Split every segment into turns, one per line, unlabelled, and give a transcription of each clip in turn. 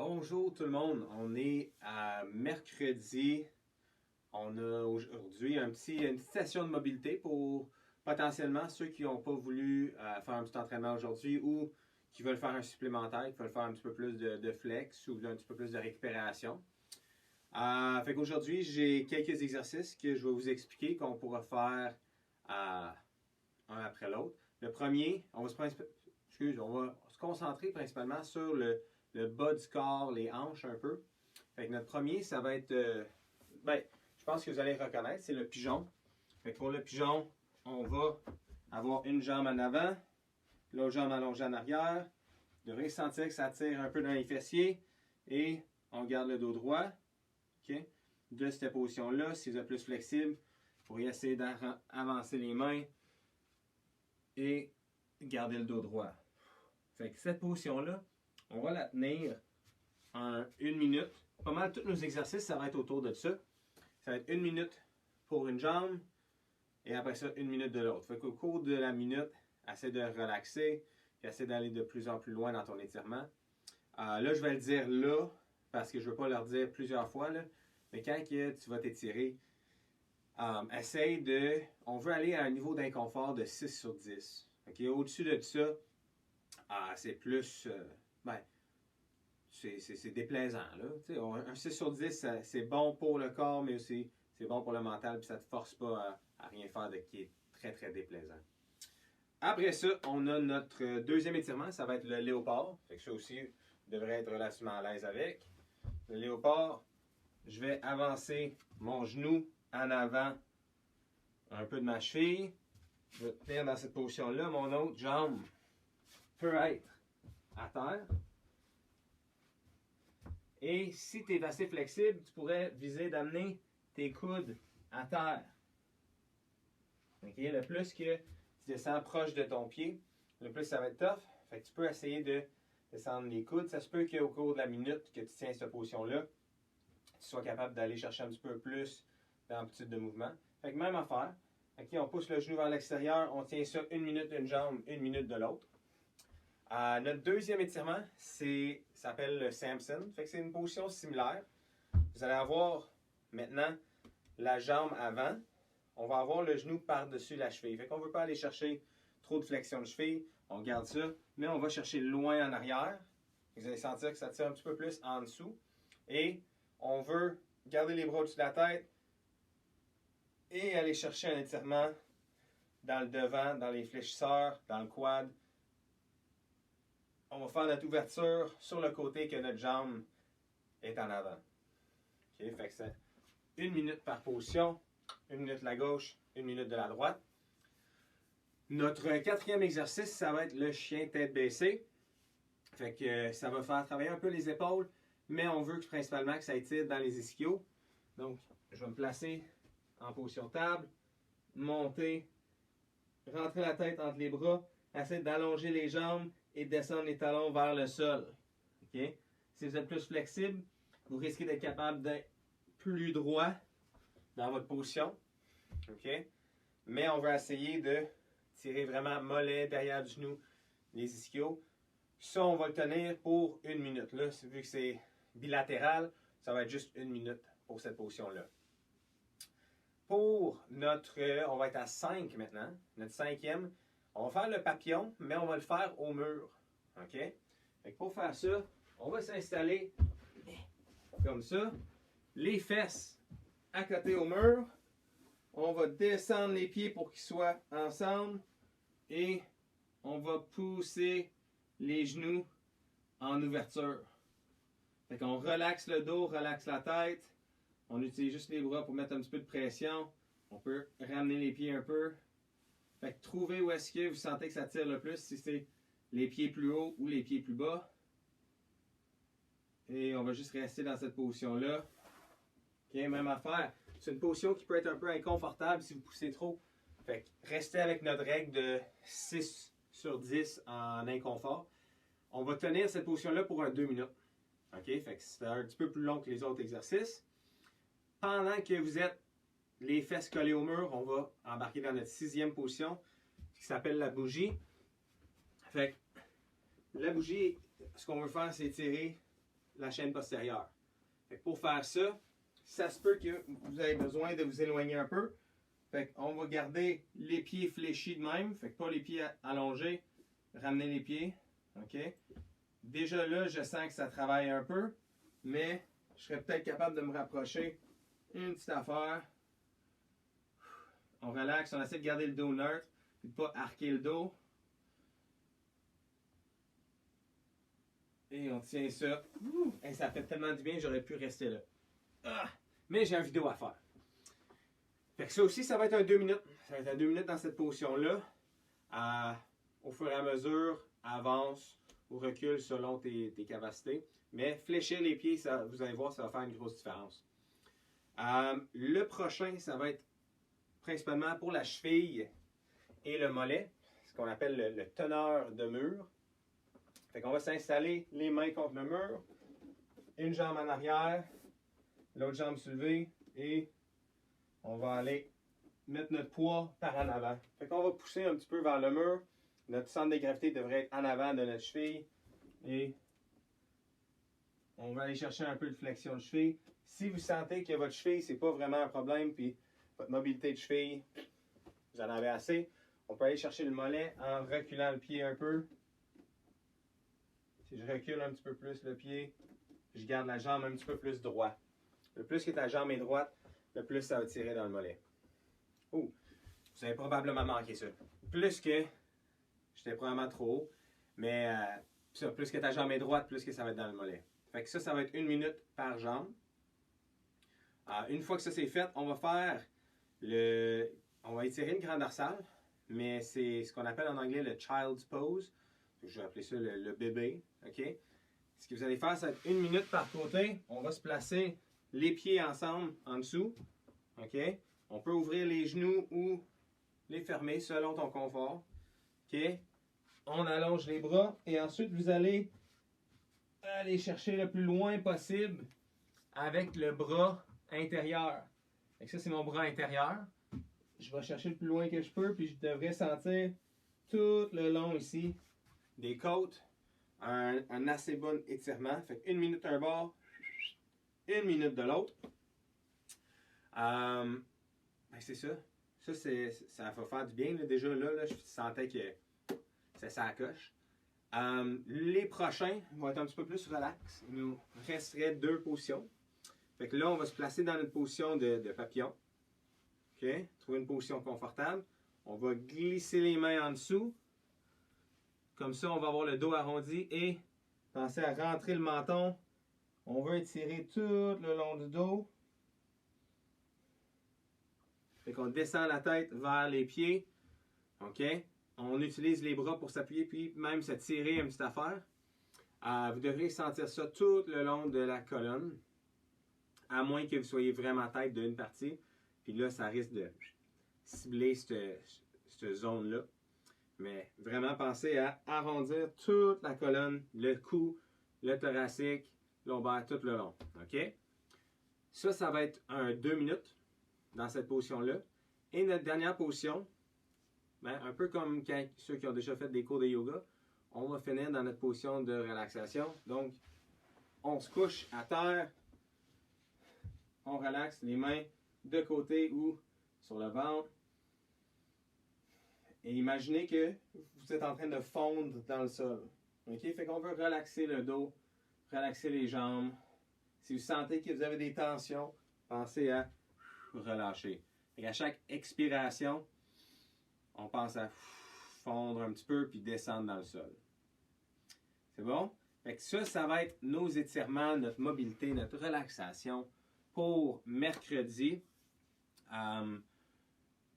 Bonjour tout le monde, on est à mercredi. On a aujourd'hui une petite session de mobilité pour potentiellement ceux qui n'ont pas voulu faire un petit entraînement aujourd'hui ou qui veulent faire un supplémentaire, qui veulent faire un petit peu plus de flex ou un petit peu plus de récupération. Fait qu'aujourd'hui, j'ai quelques exercices que je vais vous expliquer qu'on pourra faire un après l'autre. Le premier, on va se concentrer principalement sur le bas du corps, les hanches un peu. Fait que notre premier, ça va être, je pense que vous allez reconnaître, c'est le pigeon. Fait que pour le pigeon, on va avoir une jambe en avant, l'autre jambe allongée en arrière. Vous devrez sentir que ça tire un peu dans les fessiers et on garde le dos droit. Okay? De cette position-là, si vous êtes plus flexible, vous pourriez essayer d'avancer les mains et garder le dos droit. Fait que cette position-là, on va la tenir en 1 minute. Pas mal tous nos exercices, ça va être autour de ça. Ça va être 1 minute pour une jambe et après ça, 1 minute de l'autre. Fait qu'au cours de la minute, essaie de relaxer et essaie d'aller de plus en plus loin dans ton étirement. Là, je vais le dire là parce que je ne veux pas leur dire plusieurs fois. Là, mais quand tu vas t'étirer, essaye de... On veut aller à un niveau d'inconfort de 6 sur 10. Okay? Au-dessus de ça, c'est plus... c'est déplaisant. Là. Un 6 sur 10, c'est bon pour le corps, mais aussi c'est bon pour le mental, puis ça ne te force pas à rien faire de qui est très, très déplaisant. Après ça, on a notre deuxième étirement, ça va être le léopard. Fait que ça aussi, vous devrez être relativement à l'aise avec. Le léopard, je vais avancer mon genou en avant un peu de ma cheville. Je vais tenir dans cette position-là. Mon autre jambe peut être à terre. Et si tu es assez flexible, tu pourrais viser d'amener tes coudes à terre. Okay? Le plus que tu descends proche de ton pied, le plus ça va être tough. Fait que tu peux essayer de descendre les coudes. Ça se peut qu'au cours de la minute que tu tiens cette position-là, tu sois capable d'aller chercher un petit peu plus d'amplitude de mouvement. Fait que même affaire. Okay? On pousse le genou vers l'extérieur, on tient ça 1 minute d'une jambe, 1 minute de l'autre. Notre deuxième étirement, ça s'appelle le Samson. Fait que c'est une position similaire. Vous allez avoir maintenant la jambe avant. On va avoir le genou par-dessus la cheville. Fait qu'on ne veut pas aller chercher trop de flexion de cheville. On garde ça, mais on va chercher loin en arrière. Vous allez sentir que ça tire un petit peu plus en dessous. Et on veut garder les bras au-dessus de la tête et aller chercher un étirement dans le devant, dans les fléchisseurs, dans le quad. On va faire notre ouverture sur le côté que notre jambe est en avant. Okay, fait que c'est 1 minute par position, 1 minute de la gauche, 1 minute de la droite. Notre quatrième exercice, ça va être le chien tête baissée. Fait que ça va faire travailler un peu les épaules, mais on veut principalement que ça étire dans les ischios. Donc, je vais me placer en position table, monter, rentrer la tête entre les bras, essayer d'allonger les jambes et descendre les talons vers le sol. Okay? Si vous êtes plus flexible, vous risquez d'être capable d'être plus droit dans votre position. Okay? Mais on va essayer de tirer vraiment mollet, derrière du genou, les ischios. Ça, on va le tenir pour 1 minute. Là, vu que c'est bilatéral, ça va être juste 1 minute pour cette position-là. Pour notre... on va être à 5 maintenant. Notre cinquième, on va faire le papillon, mais on va le faire au mur. OK? Fait que pour faire ça, on va s'installer comme ça. Les fesses à côté au mur. On va descendre les pieds pour qu'ils soient ensemble. Et on va pousser les genoux en ouverture. Fait qu'on relaxe le dos, relaxe la tête. On utilise juste les bras pour mettre un petit peu de pression. On peut ramener les pieds un peu. Fait que trouvez où est-ce que vous sentez que ça tire le plus, si c'est les pieds plus hauts ou les pieds plus bas. Et on va juste rester dans cette position-là. OK, même affaire. C'est une position qui peut être un peu inconfortable si vous poussez trop. Fait que restez avec notre règle de 6 sur 10 en inconfort. On va tenir cette position-là pour 2 minutes. OK, fait que c'est un petit peu plus long que les autres exercices. Pendant que vous êtes les fesses collées au mur, on va embarquer dans notre 6e position, qui s'appelle la bougie. Fait que la bougie, ce qu'on veut faire, c'est tirer la chaîne postérieure. Fait que pour faire ça, ça se peut que vous avez besoin de vous éloigner un peu. Fait qu'on va garder les pieds fléchis de même. Fait que pas les pieds allongés. Ramener les pieds. OK? Déjà là, je sens que ça travaille un peu. Mais je serais peut-être capable de me rapprocher. Une petite affaire. On relaxe. On essaie de garder le dos neutre. Puis de ne pas arquer le dos. Et on tient ça. Et ça fait tellement du bien, j'aurais pu rester là. Ah! Mais j'ai une vidéo à faire. Fait que ça aussi, ça va être un 2 minutes. Ça va être un 2 minutes dans cette position-là. Au fur et à mesure, avance ou recule selon tes capacités. Mais fléchir les pieds, ça, vous allez voir, ça va faire une grosse différence. Le prochain, ça va être principalement pour la cheville et le mollet. Ce qu'on appelle le teneur de mur. Fait qu'on va s'installer les mains contre le mur. Une jambe en arrière. L'autre jambe soulevée. Et on va aller mettre notre poids par en avant. Fait qu'on va pousser un petit peu vers le mur. Notre centre de gravité devrait être en avant de notre cheville. Et on va aller chercher un peu de flexion de cheville. Si vous sentez que votre cheville, c'est pas vraiment un problème, puis votre mobilité de cheville, vous en avez assez, on peut aller chercher le mollet en reculant le pied un peu. Si je recule un petit peu plus le pied, je garde la jambe un petit peu plus droite. Le plus que ta jambe est droite, le plus ça va tirer dans le mollet. Oh, vous avez probablement manqué ça. Plus que, j'étais probablement trop haut, mais ça, plus que ta jambe est droite, plus que ça va être dans le mollet. Fait que ça va être 1 minute par jambe. Une fois que ça c'est fait, on va faire on va étirer une grande dorsale, mais c'est ce qu'on appelle en anglais le child's pose. Je vais appeler ça le bébé. OK? Ce que vous allez faire, c'est 1 minute par côté. On va se placer les pieds ensemble en dessous. OK? On peut ouvrir les genoux ou les fermer selon ton confort. OK? On allonge les bras et ensuite vous allez aller chercher le plus loin possible avec le bras intérieur. Donc ça, c'est mon bras intérieur. Je vais chercher le plus loin que je peux, puis je devrais sentir tout le long ici des côtes un assez bon étirement. Fait 1 minute d'un bord, 1 minute de l'autre. Ben c'est ça. Ça va faire du bien. Là. Déjà là, je sentais que ça coche. Les prochains vont être un petit peu plus relax. Il nous resterait 2 positions. Fait que là, on va se placer dans notre position de papillon. OK? Trouver une position confortable. On va glisser les mains en dessous. Comme ça, on va avoir le dos arrondi et penser à rentrer le menton. On va étirer tout le long du dos. Fait qu'on descend la tête vers les pieds. OK? On utilise les bras pour s'appuyer puis même se tirer une petite affaire. Vous devrez sentir ça tout le long de la colonne. À moins que vous soyez vraiment tête d'une partie. Puis là, ça risque de cibler cette zone-là. Mais vraiment, pensez à arrondir toute la colonne, le cou, le thoracique, lombaire, tout le long. OK? Ça va être un 2 minutes dans cette position-là. Et notre dernière position, ben, un peu comme ceux qui ont déjà fait des cours de yoga, on va finir dans notre position de relaxation. Donc, on se couche à terre, on relaxe les mains de côté ou sur le ventre. Et imaginez que vous êtes en train de fondre dans le sol. OK? Fait qu'on veut relaxer le dos, relaxer les jambes. Si vous sentez que vous avez des tensions, pensez à relâcher. Et à chaque expiration, on pense à fondre un petit peu puis descendre dans le sol. C'est bon? Fait que ça va être nos étirements, notre mobilité, notre relaxation pour mercredi.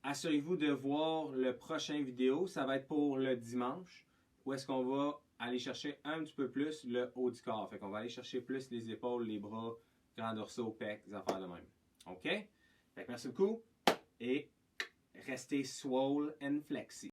Assurez-vous de voir le prochain vidéo. Ça va être pour le dimanche. Où est-ce qu'on va aller chercher un petit peu plus le haut du corps. Fait qu'on va aller chercher plus les épaules, les bras, grand dorsaux, pecs, des affaires de même. OK? Fait que merci beaucoup. Et restez swole and flexy.